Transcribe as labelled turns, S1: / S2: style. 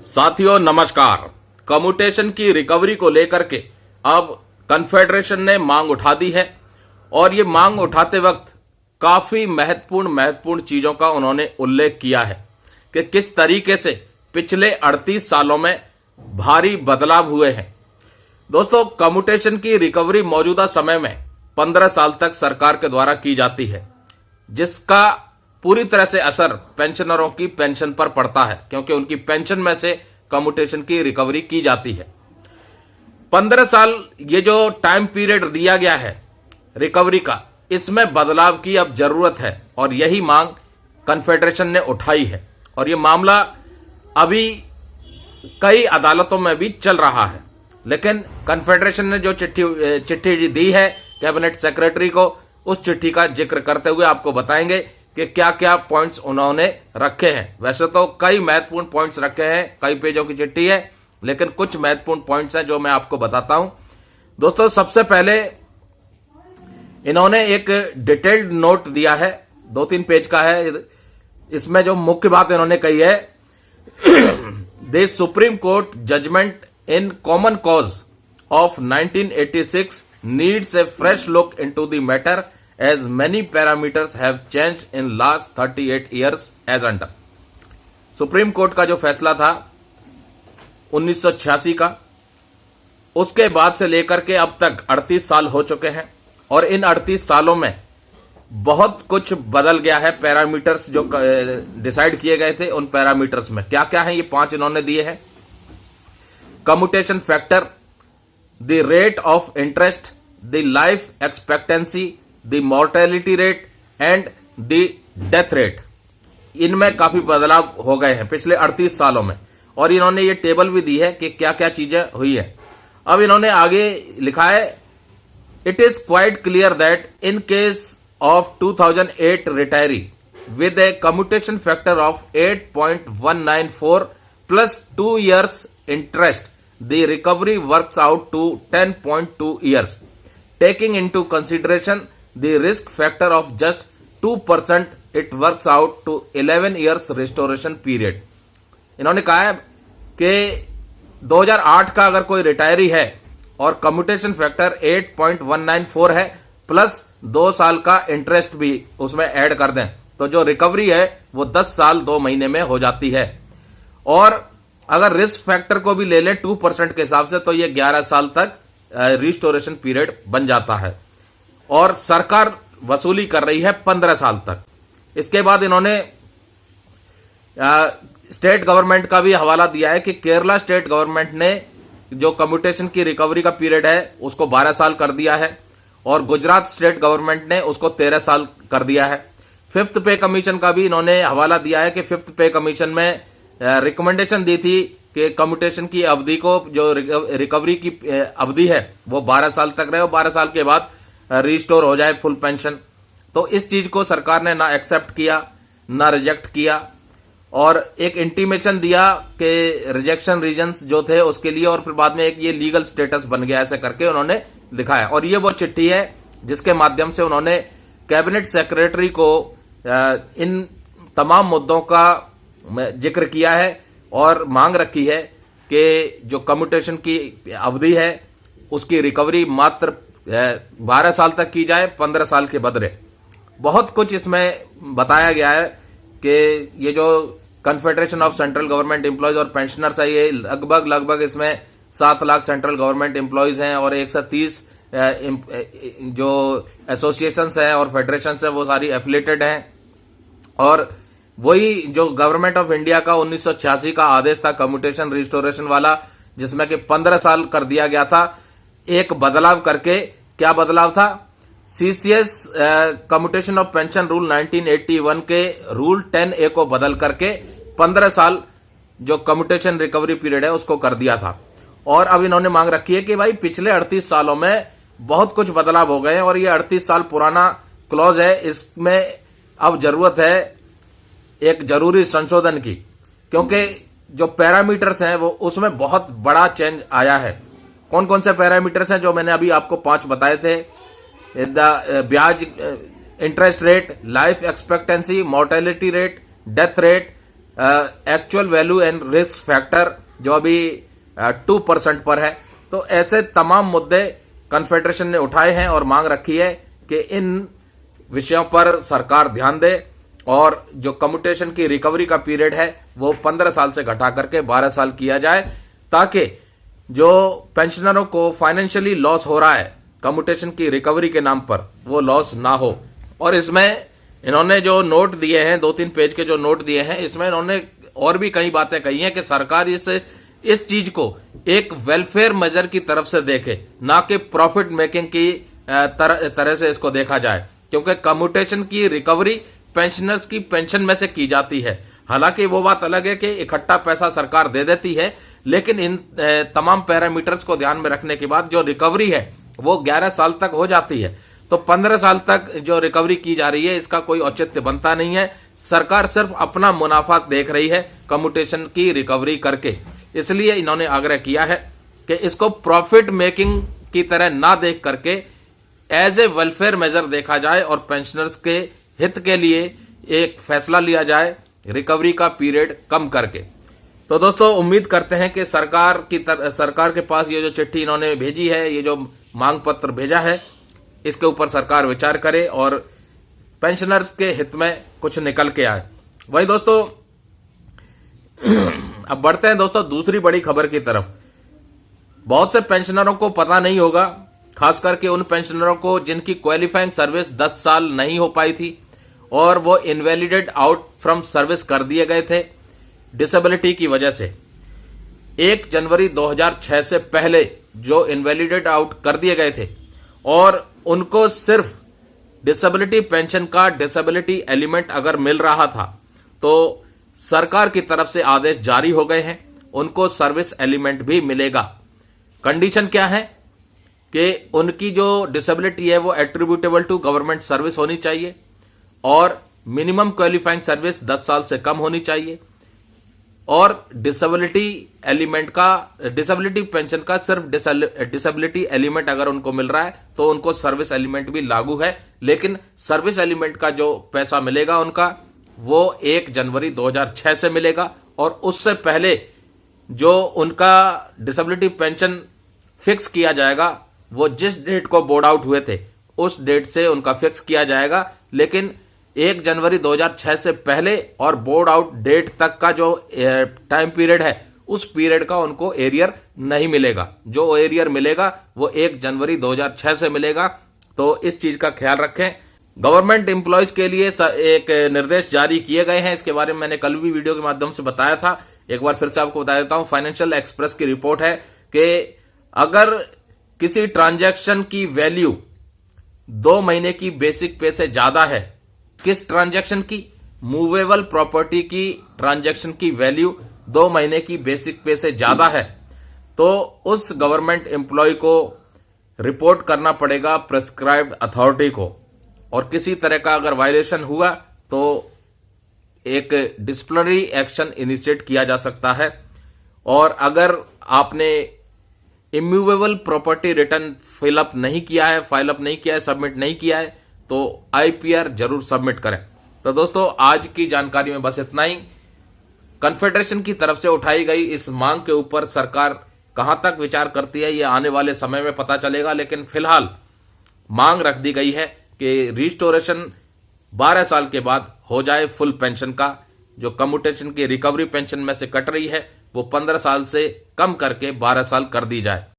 S1: साथियों नमस्कार। कम्यूटेशन की रिकवरी को लेकर के अब कन्फेडरेशन ने मांग उठा दी है और ये मांग उठाते वक्त काफी महत्वपूर्ण चीजों का उन्होंने उल्लेख किया है कि किस तरीके से पिछले 38 सालों में भारी बदलाव हुए हैं। दोस्तों, कम्यूटेशन की रिकवरी मौजूदा समय में 15 साल तक सरकार के द्वारा की जाती है, जिसका पूरी तरह से असर पेंशनरों की पेंशन पर पड़ता है, क्योंकि उनकी पेंशन में से कम्यूटेशन की रिकवरी की जाती है। 15 साल ये जो टाइम पीरियड दिया गया है रिकवरी का, इसमें बदलाव की अब जरूरत है और यही मांग कन्फेडरेशन ने उठाई है और ये मामला अभी कई अदालतों में भी चल रहा है। लेकिन कन्फेडरेशन ने जो चिट्ठी दी है कैबिनेट सेक्रेटरी को, उस चिट्ठी का जिक्र करते हुए आपको बताएंगे कि क्या क्या पॉइंट्स उन्होंने रखे हैं। वैसे तो कई महत्वपूर्ण पॉइंट्स रखे हैं, कई पेजों की चिट्ठी है, लेकिन कुछ महत्वपूर्ण पॉइंट्स हैं जो मैं आपको बताता हूं। दोस्तों, सबसे पहले इन्होंने एक डिटेल्ड नोट दिया है, 2-3 पेज का है। इसमें जो मुख्य बात इन्होंने कही है, the Supreme Court judgment in Common Cause of 1986 needs a fresh look into the matter as many parameters have changed in last 38 years as under। Supreme court का जो फैसला था 1986 का, उसके बाद से लेकर के अब तक 38 साल हो चुके हैं और इन 38 सालों में बहुत कुछ बदल गया है। पैरामीटर्स जो डिसाइड किए गए थे, उन पैरामीटर्स में क्या क्या है, ये 5 इन्होंने दिए हैं। Commutation factor, the rate of interest, the life expectancy, the mortality rate and the death rate. इनमें काफी बदलाव हो गए हैं पिछले 38 सालों में और इन्होंने ये टेबल भी दी है कि क्या क्या चीजें हुई है। अब इन्होंने आगे लिखा है, it is quite clear that in case of 2008 retiree with a commutation factor of 8.194 plus 2 years interest, the recovery works out to 10.2 years, taking into consideration the risk factor of just 2%, it works out to 11 years restoration period। इन्होंने कहा है कि 2008 का अगर कोई retiree है और commutation factor 8.194 है प्लस 2 साल का इंटरेस्ट भी उसमें ऐड कर दें, तो जो रिकवरी है वो 10 साल 2 महीने में हो जाती है। और अगर रिस्क फैक्टर को भी ले लें 2% के हिसाब से, तो ये 11 साल तक रिस्टोरेशन पीरियड बन जाता है और सरकार वसूली कर रही है 15 साल तक। इसके बाद इन्होंने स्टेट गवर्नमेंट का भी हवाला दिया है कि केरला स्टेट गवर्नमेंट ने जो कम्यूटेशन की रिकवरी का पीरियड है उसको 12 साल कर दिया है और गुजरात स्टेट गवर्नमेंट ने उसको 13 साल कर दिया है। 5th पे कमीशन का भी इन्होंने हवाला दिया है कि 5th पे कमीशन में रिकमेंडेशन दी थी कि कम्यूटेशन की अवधि को, जो रिकवरी की अवधि है वो 12 साल तक रहे और 12 साल के बाद रिस्टोर हो जाए फुल पेंशन। तो इस चीज को सरकार ने ना एक्सेप्ट किया ना रिजेक्ट किया और एक इंटीमेशन दिया कि रिजेक्शन रीजंस जो थे उसके लिए, और फिर बाद में एक ये लीगल स्टेटस बन गया, ऐसे करके उन्होंने दिखाया। और ये वो चिट्ठी है जिसके माध्यम से उन्होंने कैबिनेट सेक्रेटरी को इन तमाम मुद्दों का जिक्र किया है और मांग रखी है कि जो कम्यूटेशन की अवधि है उसकी रिकवरी मात्र 12 साल तक की जाए, 15 साल के बदले। बहुत कुछ इसमें बताया गया है कि ये जो confederation of central government employees और पेंशनर्स है, ये लगभग इसमें 7 लाख सेंट्रल गवर्नमेंट एम्प्लॉयज हैं और 130 जो एसोसिएशंस हैं और फेडरेशंस हैं वो सारी एफिलेटेड हैं। और वही जो गवर्नमेंट ऑफ इंडिया का 1986 का आदेश था कम्यूटेशन रिस्टोरेशन वाला, जिसमें कि 15 साल कर दिया गया था, एक बदलाव करके, क्या बदलाव था, CCS commutation of pension rule 1981 के रूल 10A को बदल करके 15 साल जो कम्यूटेशन रिकवरी पीरियड है उसको कर दिया था। और अब इन्होंने मांग रखी है कि भाई पिछले 38 सालों में बहुत कुछ बदलाव हो गए हैं और ये 38 साल पुराना क्लॉज है, इसमें अब जरूरत है एक जरूरी संशोधन की, क्योंकि जो पैरामीटर्स हैं वो उसमें बहुत बड़ा चेंज आया है। कौन कौन से पैरामीटर्स हैं जो मैंने अभी आपको 5 बताए थे, ब्याज interest rate, life expectancy, mortality rate, death rate, actual value and risk factor जो अभी 2% पर है। तो ऐसे तमाम मुद्दे कन्फेडरेशन ने उठाए हैं और मांग रखी है कि इन विषयों पर सरकार ध्यान दे और जो कम्यूटेशन की रिकवरी का पीरियड है वो 15 साल से घटा करके 12 साल किया जाए, ताकि जो पेंशनरों को फाइनेंशियली लॉस हो रहा है कम्यूटेशन की रिकवरी के नाम पर, वो लॉस ना हो। और इसमें इन्होंने जो नोट दिए हैं, 2-3 पेज के जो नोट दिए हैं, इसमें इन्होंने और भी कई बातें कही हैं कि सरकार इस चीज को एक वेलफेयर मेजर की तरफ से देखे, ना कि प्रॉफिट मेकिंग की तरह से इसको देखा जाए, क्योंकि कम्यूटेशन की रिकवरी पेंशनर्स की पेंशन में से की जाती है। हालांकि वो बात अलग है कि इकट्ठा पैसा सरकार दे देती है, लेकिन इन तमाम पैरामीटर्स को ध्यान में रखने के बाद जो रिकवरी है वो 11 साल तक हो जाती है। तो 15 साल तक जो रिकवरी की जा रही है इसका कोई औचित्य बनता नहीं है। सरकार सिर्फ अपना मुनाफा देख रही है कम्यूटेशन की रिकवरी करके। इसलिए इन्होंने आग्रह किया है कि इसको प्रॉफिट मेकिंग की तरह ना देख करके एज ए वेलफेयर मेजर देखा जाए और पेंशनर्स के हित के लिए एक फैसला लिया जाए रिकवरी का पीरियड कम करके। तो दोस्तों, उम्मीद करते हैं कि सरकार के पास ये जो चिट्ठी इन्होंने भेजी है, ये जो मांग पत्र भेजा है, इसके ऊपर सरकार विचार करे और पेंशनर्स के हित में कुछ निकल के आए। वही दोस्तों, अब बढ़ते हैं दोस्तों दूसरी बड़ी खबर की तरफ। बहुत से पेंशनरों को पता नहीं होगा, खास करके उन पेंशनरों को जिनकी क्वालिफाइंग सर्विस 10 साल नहीं हो पाई थी और वो इनवैलिडेट आउट फ्रॉम सर्विस कर दिए गए थे डिसेबिलिटी की वजह से। 1 जनवरी 2006 से पहले जो इनवैलिडेट आउट कर दिए गए थे और उनको सिर्फ डिसेबिलिटी पेंशन का डिसेबिलिटी एलिमेंट अगर मिल रहा था, तो सरकार की तरफ से आदेश जारी हो गए हैं, उनको सर्विस एलिमेंट भी मिलेगा। कंडीशन क्या है कि उनकी जो डिसेबिलिटी है वो एट्रीब्यूटेबल टू गवर्नमेंट सर्विस होनी चाहिए और मिनिमम क्वालिफाइंग सर्विस 10 साल से कम होनी चाहिए और डिसेबिलिटी पेंशन का सिर्फ डिसेबिलिटी एलिमेंट अगर उनको मिल रहा है तो उनको सर्विस एलिमेंट भी लागू है। लेकिन सर्विस एलिमेंट का जो पैसा मिलेगा उनका वो 1 जनवरी 2006 से मिलेगा और उससे पहले जो उनका डिसेबिलिटी पेंशन फिक्स किया जाएगा वो जिस डेट को बोर्ड आउट हुए थे उस डेट से उनका फिक्स किया जाएगा। लेकिन 1 जनवरी 2006 से पहले और बोर्ड आउट डेट तक का जो टाइम पीरियड है उस पीरियड का उनको एरियर नहीं मिलेगा। जो एरियर मिलेगा वो 1 जनवरी 2006 से मिलेगा। तो इस चीज का ख्याल रखें। गवर्नमेंट एम्प्लॉयज के लिए एक निर्देश जारी किए गए हैं, इसके बारे में मैंने कल भी वीडियो के माध्यम से बताया था, एक बार फिर से आपको बता देता हूं। फाइनेंशियल एक्सप्रेस की रिपोर्ट है कि अगर किसी ट्रांजैक्शन की वैल्यू 2 महीने की बेसिक पे से ज्यादा है, किस ट्रांजैक्शन की? मूवेबल प्रॉपर्टी की ट्रांजैक्शन की वैल्यू 2 महीने की बेसिक पे से ज्यादा है, तो उस गवर्नमेंट एम्प्लॉय को रिपोर्ट करना पड़ेगा प्रिस्क्राइब्ड अथॉरिटी को। और किसी तरह का अगर वायलेशन हुआ तो एक डिसिप्लिनरी एक्शन इनिशिएट किया जा सकता है। और अगर आपने इम्यूवेबल प्रॉपर्टी रिटर्न फिलअप नहीं किया है, फाइलअप नहीं किया है, सबमिट नहीं किया है, तो आईपीआर जरूर सबमिट करें। तो दोस्तों, आज की जानकारी में बस इतना ही। कन्फेडरेशन की तरफ से उठाई गई इस मांग के ऊपर सरकार कहां तक विचार करती है ये आने वाले समय में पता चलेगा, लेकिन फिलहाल मांग रख दी गई है कि रिस्टोरेशन 12 साल के बाद हो जाए फुल पेंशन का। जो कम्यूटेशन की रिकवरी पेंशन में से कट रही है वो 15 साल से कम करके 12 साल कर दी जाए।